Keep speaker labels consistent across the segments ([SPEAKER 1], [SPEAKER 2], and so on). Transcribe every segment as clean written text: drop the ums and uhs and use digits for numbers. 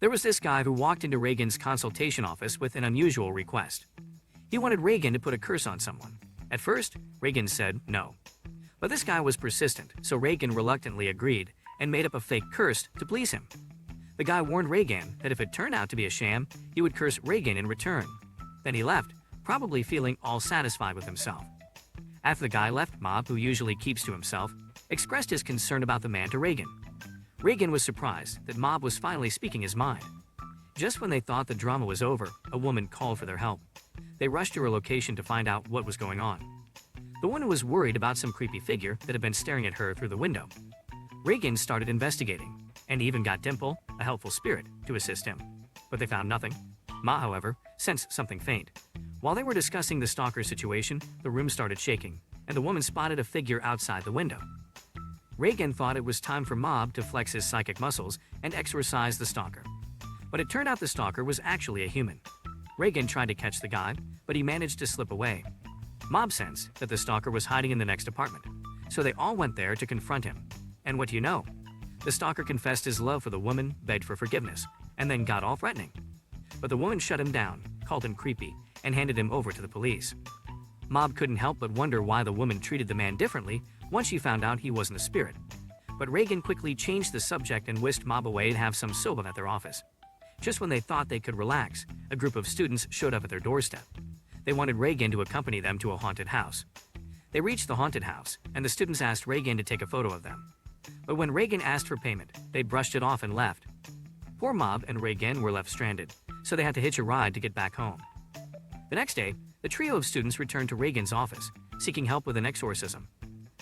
[SPEAKER 1] There was this guy who walked into Reagan's consultation office with an unusual request. He wanted Reagan to put a curse on someone. At first, Reagan said no. But this guy was persistent, so Reagan reluctantly agreed and made up a fake curse to please him. The guy warned Reagan that if it turned out to be a sham, he would curse Reagan in return. Then he left, probably feeling all satisfied with himself. After the guy left, Mob, who usually keeps to himself, expressed his concern about the man to Reagan. Reagan was surprised that Mob was finally speaking his mind. Just when they thought the drama was over, a woman called for their help. They rushed to her location to find out what was going on. The woman was worried about some creepy figure that had been staring at her through the window. Reagan started investigating, and even got Dimple, a helpful spirit, to assist him. But they found nothing. Ma, however, sensed something faint. While they were discussing the stalker situation, the room started shaking, and the woman spotted a figure outside the window. Reagan thought it was time for Mob to flex his psychic muscles and exorcise the stalker. But it turned out the stalker was actually a human. Reagan tried to catch the guy, but he managed to slip away. Mob sensed that the stalker was hiding in the next apartment, so they all went there to confront him. And what do you know? The stalker confessed his love for the woman, begged for forgiveness, and then got all threatening. But the woman shut him down, called him creepy, and handed him over to the police. Mob couldn't help but wonder why the woman treated the man differently once she found out he wasn't a spirit. But Reagan quickly changed the subject and whisked Mob away to have some soba at their office. Just when they thought they could relax, a group of students showed up at their doorstep. They wanted Reagan to accompany them to a haunted house. They reached the haunted house, and the students asked Reagan to take a photo of them. But when Reagan asked for payment, they brushed it off and left. Poor Mob and Reagan were left stranded, so they had to hitch a ride to get back home. The next day, the trio of students returned to Reagan's office, seeking help with an exorcism.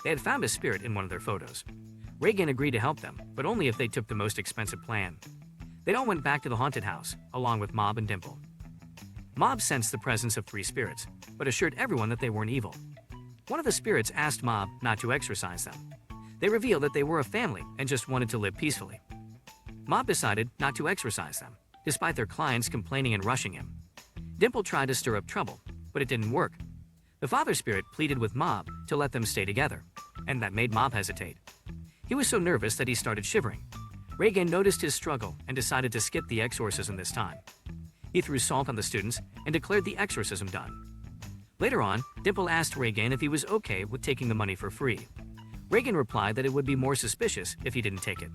[SPEAKER 1] They had found a spirit in one of their photos. Reagan agreed to help them, but only if they took the most expensive plan. They all went back to the haunted house, along with Mob and Dimple. Mob sensed the presence of 3 spirits, but assured everyone that they weren't evil. One of the spirits asked Mob not to exorcise them. They revealed that they were a family and just wanted to live peacefully. Mob decided not to exorcise them, despite their clients complaining and rushing him. Dimple tried to stir up trouble, but it didn't work. The father spirit pleaded with Mob to let them stay together, and that made Mob hesitate. He was so nervous that he started shivering. Reagan noticed his struggle and decided to skip the exorcism this time. He threw salt on the students and declared the exorcism done. Later on, Dimple asked Reagan if he was okay with taking the money for free. Reagan replied that it would be more suspicious if he didn't take it.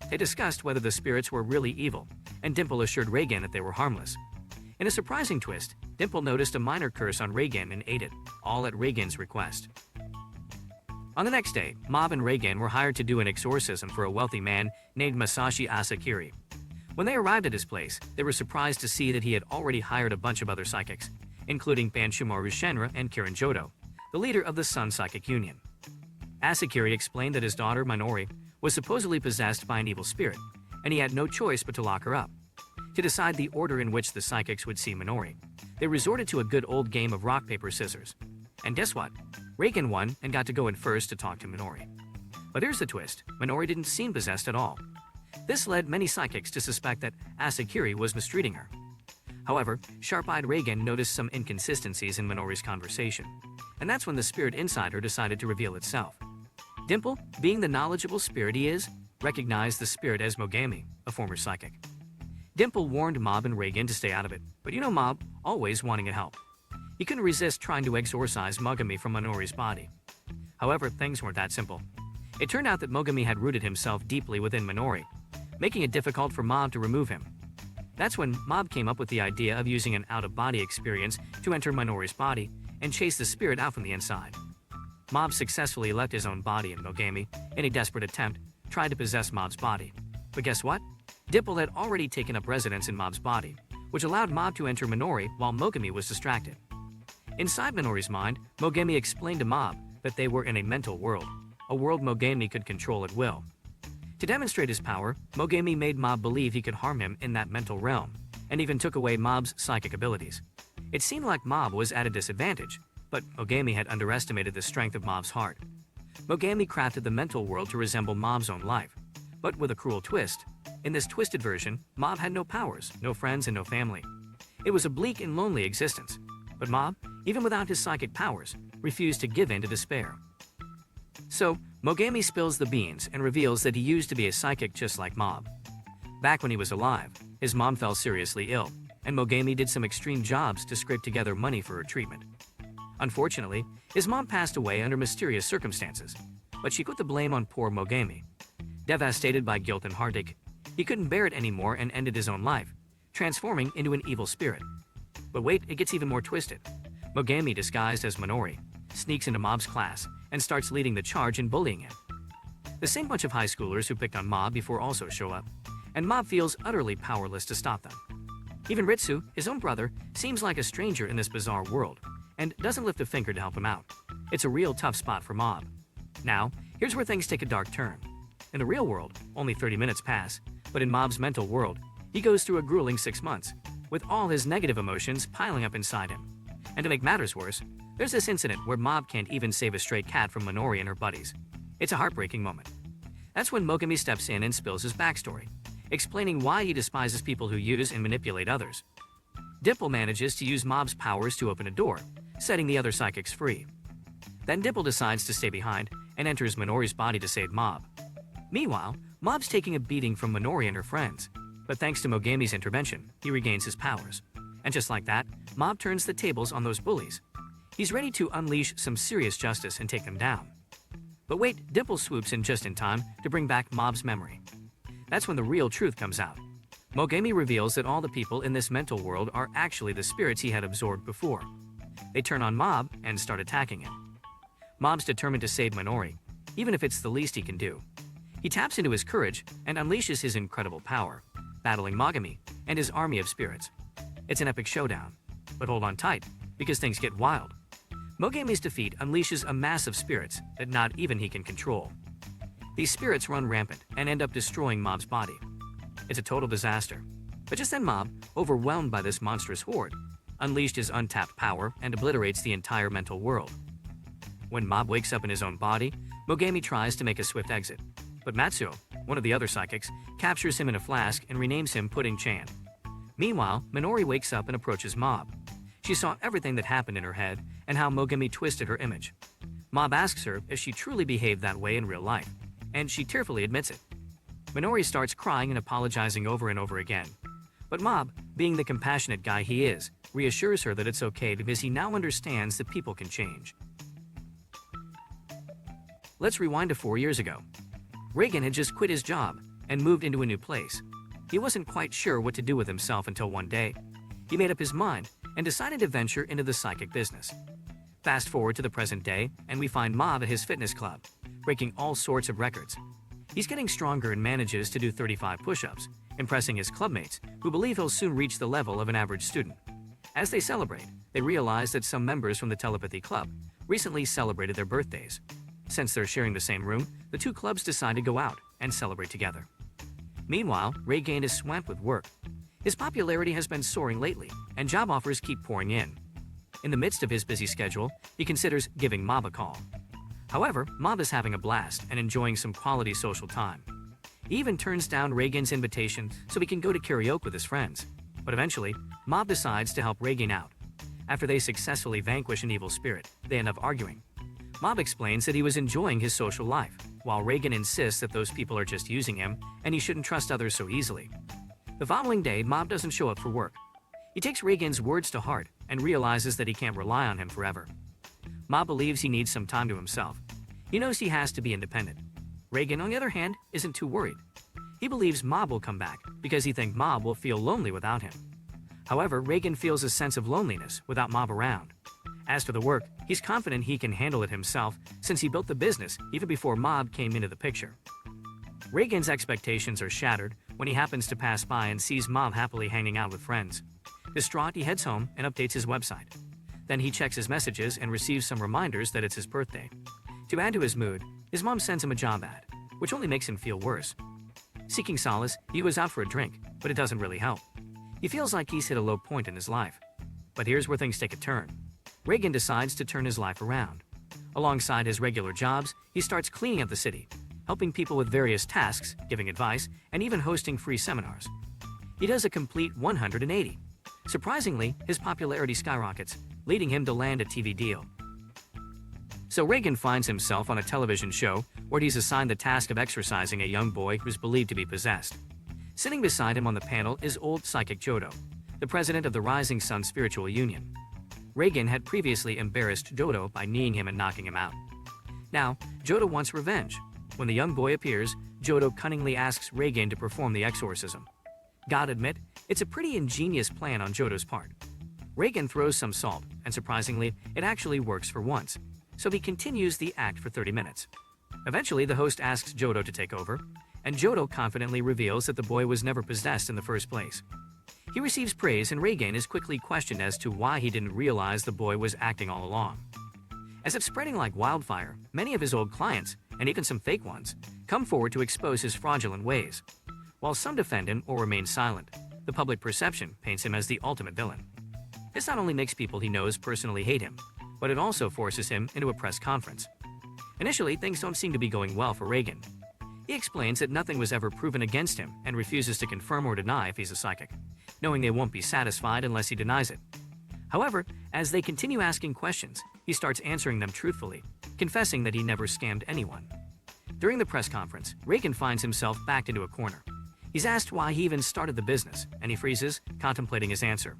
[SPEAKER 1] They discussed whether the spirits were really evil, and Dimple assured Reagan that they were harmless. In a surprising twist, Dimple noticed a minor curse on Reagan and ate it, all at Reagan's request. On the next day, Mob and Reagan were hired to do an exorcism for a wealthy man named Masashi Asakiri. When they arrived at his place, they were surprised to see that he had already hired a bunch of other psychics, including Banshimaru Shenra and Kirin Jodo, the leader of the Sun Psychic Union. Asakiri explained that his daughter, Minori, was supposedly possessed by an evil spirit, and he had no choice but to lock her up. To decide the order in which the psychics would see Minori, they resorted to a good old game of rock, paper, scissors. And guess what? Reagan won and got to go in first to talk to Minori. But here's the twist. Minori didn't seem possessed at all. This led many psychics to suspect that Asakiri was mistreating her. However, sharp-eyed Reagan noticed some inconsistencies in Minori's conversation, and that's when the spirit inside her decided to reveal itself. Dimple, being the knowledgeable spirit he is, recognized the spirit as Mogami, a former psychic. Dimple warned Mob and Reagan to stay out of it, but you know Mob, always wanting to help. He couldn't resist trying to exorcise Mogami from Minori's body. However, things weren't that simple. It turned out that Mogami had rooted himself deeply within Minori, making it difficult for Mob to remove him. That's when Mob came up with the idea of using an out-of-body experience to enter Minori's body and chase the spirit out from the inside. Mob successfully left his own body in Mogami, in a desperate attempt, tried to possess Mob's body. But guess what? Dimple had already taken up residence in Mob's body, which allowed Mob to enter Minori while Mogami was distracted. Inside Minori's mind, Mogami explained to Mob that they were in a mental world, a world Mogami could control at will. To demonstrate his power, Mogami made Mob believe he could harm him in that mental realm, and even took away Mob's psychic abilities. It seemed like Mob was at a disadvantage, but Mogami had underestimated the strength of Mob's heart. Mogami crafted the mental world to resemble Mob's own life, but with a cruel twist. In this twisted version, Mob had no powers, no friends, and no family. It was a bleak and lonely existence, but Mob, even without his psychic powers, refused to give in to despair. So, Mogami spills the beans and reveals that he used to be a psychic just like Mob. Back when he was alive, his mom fell seriously ill, and Mogami did some extreme jobs to scrape together money for her treatment. Unfortunately, his mom passed away under mysterious circumstances, but she put the blame on poor Mogami. Devastated by guilt and heartache, he couldn't bear it anymore and ended his own life, transforming into an evil spirit. But wait, it gets even more twisted. Mogami, disguised as Minori, sneaks into Mob's class and starts leading the charge in bullying him. The same bunch of high schoolers who picked on Mob before also show up, and Mob feels utterly powerless to stop them. Even Ritsu, his own brother, seems like a stranger in this bizarre world, and doesn't lift a finger to help him out. It's a real tough spot for Mob. Now, here's where things take a dark turn. In the real world, only 30 minutes pass, but in Mob's mental world, he goes through a grueling 6 months, with all his negative emotions piling up inside him. And to make matters worse, there's this incident where Mob can't even save a stray cat from Minori and her buddies. It's a heartbreaking moment. That's when Mogami steps in and spills his backstory, explaining why he despises people who use and manipulate others. Dimple manages to use Mob's powers to open a door, setting the other psychics free. Then Dimple decides to stay behind and enters Minori's body to save Mob. Meanwhile, Mob's taking a beating from Minori and her friends, but thanks to Mogami's intervention, he regains his powers. And just like that, Mob turns the tables on those bullies. He's ready to unleash some serious justice and take them down. But wait, Dimple swoops in just in time to bring back Mob's memory. That's when the real truth comes out. Mogami reveals that all the people in this mental world are actually the spirits he had absorbed before. They turn on Mob and start attacking him. Mob's determined to save Minori, even if it's the least he can do. He taps into his courage and unleashes his incredible power, battling Mogami and his army of spirits. It's an epic showdown, but hold on tight, because things get wild. Mogami's defeat unleashes a mass of spirits that not even he can control. These spirits run rampant and end up destroying Mob's body. It's a total disaster. But just then Mob, overwhelmed by this monstrous horde, unleashed his untapped power and obliterates the entire mental world. When Mob wakes up in his own body, Mogami tries to make a swift exit. But Matsuo, one of the other psychics, captures him in a flask and renames him Pudding-chan. Meanwhile, Minori wakes up and approaches Mob. She saw everything that happened in her head and how Mogami twisted her image. Mob asks her if she truly behaved that way in real life, and she tearfully admits it. Minori starts crying and apologizing over and over again. But Mob, being the compassionate guy he is, reassures her that it's okay because he now understands that people can change. Let's rewind to 4 years ago. Reagan had just quit his job and moved into a new place. He wasn't quite sure what to do with himself until one day. He made up his mind and decided to venture into the psychic business. Fast forward to the present day, and we find Mob at his fitness club, breaking all sorts of records. He's getting stronger and manages to do 35 push-ups, impressing his clubmates, who believe he'll soon reach the level of an average student. As they celebrate, they realize that some members from the telepathy club recently celebrated their birthdays. Since they're sharing the same room, the two clubs decide to go out and celebrate together. Meanwhile, Reagan is swamped with work. His popularity has been soaring lately, and job offers keep pouring in. In the midst of his busy schedule, he considers giving Mob a call. However, Mob is having a blast and enjoying some quality social time. He even turns down Reagan's invitation so he can go to karaoke with his friends. But eventually, Mob decides to help Reagan out. After they successfully vanquish an evil spirit, they end up arguing. Mob explains that he was enjoying his social life, while Reagan insists that those people are just using him and he shouldn't trust others so easily. The following day, Mob doesn't show up for work. He takes Reagan's words to heart and realizes that he can't rely on him forever. Mob believes he needs some time to himself. He knows he has to be independent. Reagan, on the other hand, isn't too worried. He believes Mob will come back because he thinks Mob will feel lonely without him. However, Reagan feels a sense of loneliness without Mob around. As to the work, he's confident he can handle it himself since he built the business even before Mob came into the picture. Reagan's expectations are shattered when he happens to pass by and sees Mob happily hanging out with friends. Distraught, he heads home and updates his website. Then he checks his messages and receives some reminders that it's his birthday. To add to his mood, his mom sends him a job ad, which only makes him feel worse. Seeking solace, he goes out for a drink, but it doesn't really help. He feels like he's hit a low point in his life. But here's where things take a turn. Reagan decides to turn his life around. Alongside his regular jobs, he starts cleaning up the city, helping people with various tasks, giving advice, and even hosting free seminars. He does a complete 180. Surprisingly, his popularity skyrockets, leading him to land a TV deal. So Reagan finds himself on a television show where he's assigned the task of exorcising a young boy who's believed to be possessed. Sitting beside him on the panel is old psychic Jodo, the president of the Rising Sun Spiritual Union. Reagan had previously embarrassed Jodo by kneeing him and knocking him out. Now, Jodo wants revenge. When the young boy appears, Jodo cunningly asks Reagan to perform the exorcism. Gotta admit, it's a pretty ingenious plan on Jodo's part. Reagan throws some salt, and surprisingly, it actually works for once, so he continues the act for 30 minutes. Eventually, the host asks Jodo to take over, and Jodo confidently reveals that the boy was never possessed in the first place. He receives praise, and Reagan is quickly questioned as to why he didn't realize the boy was acting all along. As it's spreading like wildfire, many of his old clients, and even some fake ones, come forward to expose his fraudulent ways. While some defend him or remain silent, the public perception paints him as the ultimate villain. This not only makes people he knows personally hate him, but it also forces him into a press conference. Initially, things don't seem to be going well for Reagan. He explains that nothing was ever proven against him and refuses to confirm or deny if he's a psychic, knowing they won't be satisfied unless he denies it. However, as they continue asking questions, he starts answering them truthfully, confessing that he never scammed anyone. During the press conference, Reagan finds himself backed into a corner. He's asked why he even started the business, and he freezes, contemplating his answer.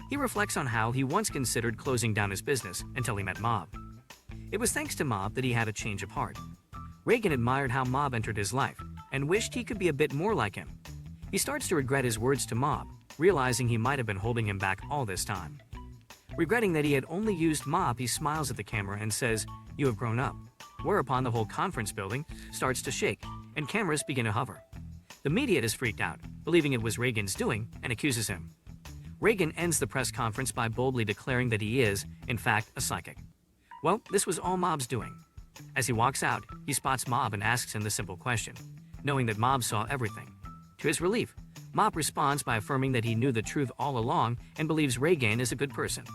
[SPEAKER 1] He reflects on how he once considered closing down his business until he met Mob. It was thanks to Mob that he had a change of heart. Reagan admired how Mob entered his life and wished he could be a bit more like him. He starts to regret his words to Mob, realizing he might have been holding him back all this time. Regretting that he had only used Mob, he smiles at the camera and says, "You have grown up," whereupon the whole conference building starts to shake and cameras begin to hover. The media is freaked out, believing it was Reagan's doing, and accuses him. Reagan ends the press conference by boldly declaring that he is, in fact, a psychic. Well, this was all Mob's doing. As he walks out, he spots Mob and asks him the simple question, knowing that Mob saw everything. To his relief, Mob responds by affirming that he knew the truth all along and believes Reagan is a good person.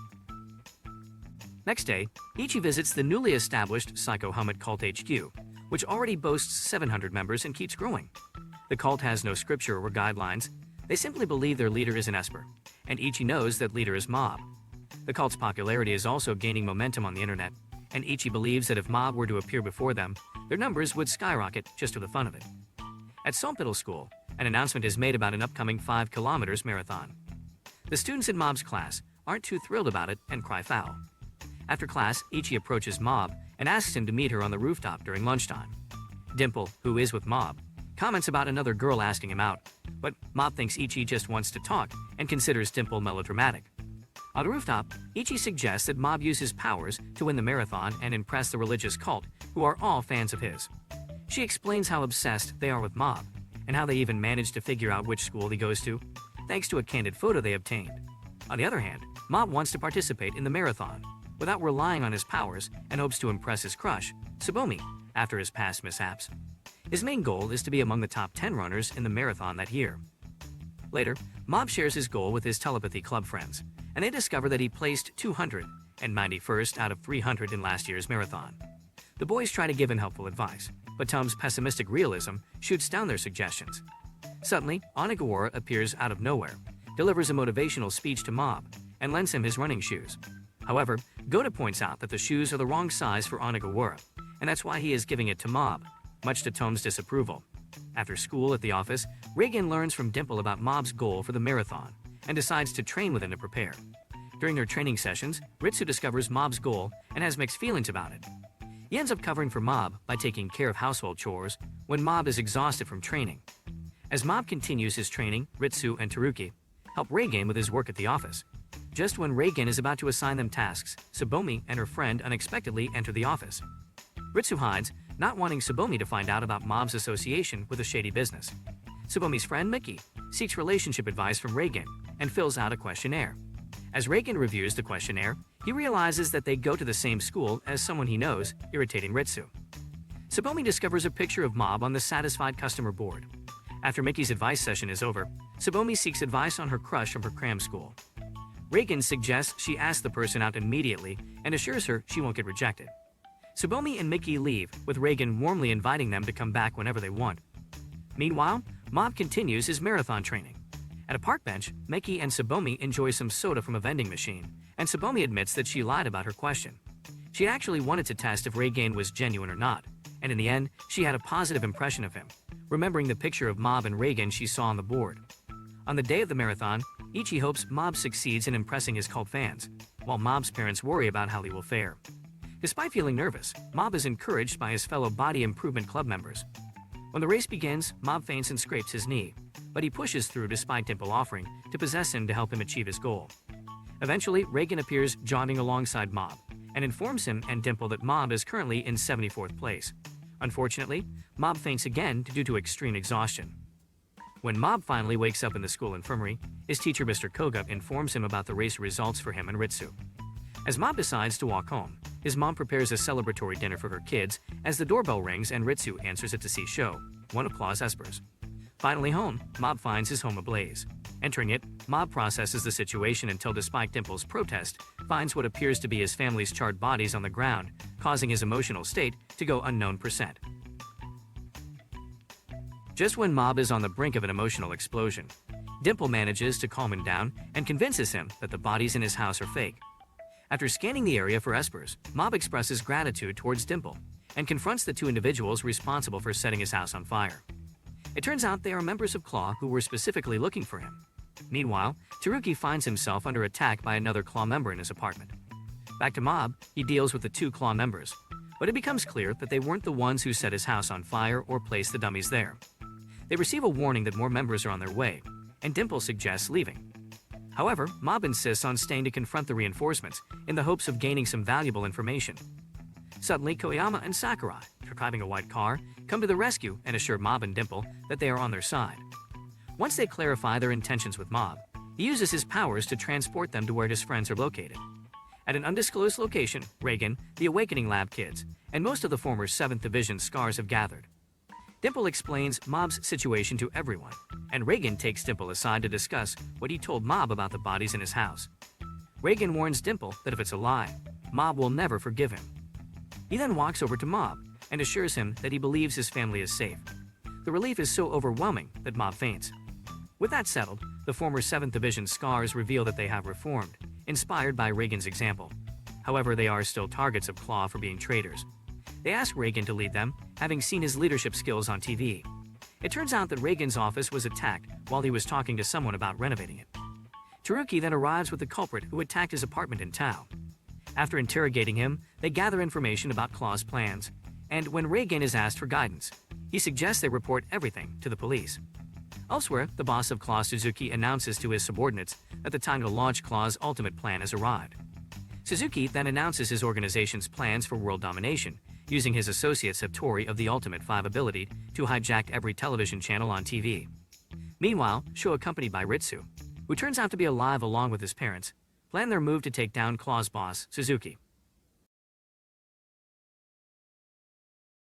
[SPEAKER 1] Next day, Ichi visits the newly established Psycho Helmet Cult HQ, which already boasts 700 members and keeps growing. The cult has no scripture or guidelines. They simply believe their leader is an Esper, and Ichi knows that leader is Mob. The cult's popularity is also gaining momentum on the internet, and Ichi believes that if Mob were to appear before them, their numbers would skyrocket just for the fun of it. At Solpital School, an announcement is made about an upcoming 5 kilometers marathon. The students in Mob's class aren't too thrilled about it and cry foul. After class, Ichi approaches Mob and asks him to meet her on the rooftop during lunchtime. Dimple, who is with Mob, comments about another girl asking him out, but Mob thinks Ichi just wants to talk and considers Dimple melodramatic. On the rooftop, Ichi suggests that Mob use his powers to win the marathon and impress the religious cult, who are all fans of his. She explains how obsessed they are with Mob, and how they even managed to figure out which school he goes to, thanks to a candid photo they obtained. On the other hand, Mob wants to participate in the marathon, without relying on his powers, and hopes to impress his crush, Tsubomi, after his past mishaps. His main goal is to be among the top 10 runners in the marathon that year. Later, Mob shares his goal with his telepathy club friends, and they discover that he placed 291st out of 300 in last year's marathon. The boys try to give him helpful advice, but Tom's pessimistic realism shoots down their suggestions. Suddenly, Onigawara appears out of nowhere, delivers a motivational speech to Mob, and lends him his running shoes. However, Goda points out that the shoes are the wrong size for Onigawara, and that's why he is giving it to Mob, much to Tom's disapproval. After school at the office, Reagan learns from Dimple about Mob's goal for the marathon, and decides to train with him to prepare. During their training sessions, Ritsu discovers Mob's goal and has mixed feelings about it. He ends up covering for Mob by taking care of household chores when Mob is exhausted from training. As Mob continues his training, Ritsu and Teruki help Reagan with his work at the office. Just when Reagan is about to assign them tasks, Tsubomi and her friend unexpectedly enter the office. Ritsu hides, not wanting Tsubomi to find out about Mob's association with a shady business. Tsubomi's friend Miki seeks relationship advice from Reagan and fills out a questionnaire. As Reagan reviews the questionnaire, he realizes that they go to the same school as someone he knows, irritating Ritsu. Tsubomi discovers a picture of Mob on the satisfied customer board. After Miki's advice session is over, Tsubomi seeks advice on her crush from her cram school. Reagan suggests she ask the person out immediately and assures her she won't get rejected. Tsubomi and Miki leave, with Reagan warmly inviting them to come back whenever they want. Meanwhile, Mob continues his marathon training. At a park bench, Miki and Tsubomi enjoy some soda from a vending machine, and Tsubomi admits that she lied about her question. She actually wanted to test if Reagan was genuine or not, and in the end, she had a positive impression of him, remembering the picture of Mob and Reagan she saw on the board. On the day of the marathon, Ichi hopes Mob succeeds in impressing his cult fans, while Mob's parents worry about how he will fare. Despite feeling nervous, Mob is encouraged by his fellow Body Improvement Club members. When the race begins, Mob faints and scrapes his knee, but he pushes through despite Dimple offering to possess him to help him achieve his goal. Eventually, Reagan appears jogging alongside Mob and informs him and Dimple that Mob is currently in 74th place. Unfortunately, Mob faints again due to extreme exhaustion. When Mob finally wakes up in the school infirmary, his teacher Mr. Koga informs him about the race results for him and Ritsu. As Mob decides to walk home, his mom prepares a celebratory dinner for her kids as the doorbell rings and Ritsu answers it to see Sho, one of Claw's espers. Finally home, Mob finds his home ablaze. Entering it, Mob processes the situation until, despite Dimple's protest, finds what appears to be his family's charred bodies on the ground, causing his emotional state to go unknown %. Just when Mob is on the brink of an emotional explosion, Dimple manages to calm him down and convinces him that the bodies in his house are fake. After scanning the area for espers, Mob expresses gratitude towards Dimple and confronts the two individuals responsible for setting his house on fire. It turns out they are members of Claw who were specifically looking for him. Meanwhile, Teruki finds himself under attack by another Claw member in his apartment. Back to Mob, he deals with the two Claw members, but it becomes clear that they weren't the ones who set his house on fire or placed the dummies there. They receive a warning that more members are on their way, and Dimple suggests leaving. However, Mob insists on staying to confront the reinforcements in the hopes of gaining some valuable information. Suddenly, Koyama and Sakurai, driving a white car, come to the rescue and assure Mob and Dimple that they are on their side. Once they clarify their intentions with Mob, he uses his powers to transport them to where his friends are located. At an undisclosed location, Reagan, the Awakening Lab kids, and most of the former 7th Division scars have gathered. Dimple explains Mob's situation to everyone, and Reagan takes Dimple aside to discuss what he told Mob about the bodies in his house. Reagan warns Dimple that if it's a lie, Mob will never forgive him. He then walks over to Mob and assures him that he believes his family is safe. The relief is so overwhelming that Mob faints. With that settled, the former 7th Division scars reveal that they have reformed, inspired by Reagan's example. However, they are still targets of Claw for being traitors. They ask Reagan to lead them, having seen his leadership skills on TV. It turns out that Reagan's office was attacked while he was talking to someone about renovating it. Teruki then arrives with the culprit who attacked his apartment in Tao. After interrogating him, they gather information about Claw's plans, and when Reagan is asked for guidance, he suggests they report everything to the police. Elsewhere, the boss of Claw, Suzuki, announces to his subordinates that the time to launch Claw's ultimate plan has arrived. Suzuki then announces his organization's plans for world domination, using his associate Satori of the Ultimate 5 ability to hijack every television channel on TV. Meanwhile, Sho, accompanied by Ritsu, who turns out to be alive along with his parents, plan their move to take down Claw's boss, Suzuki.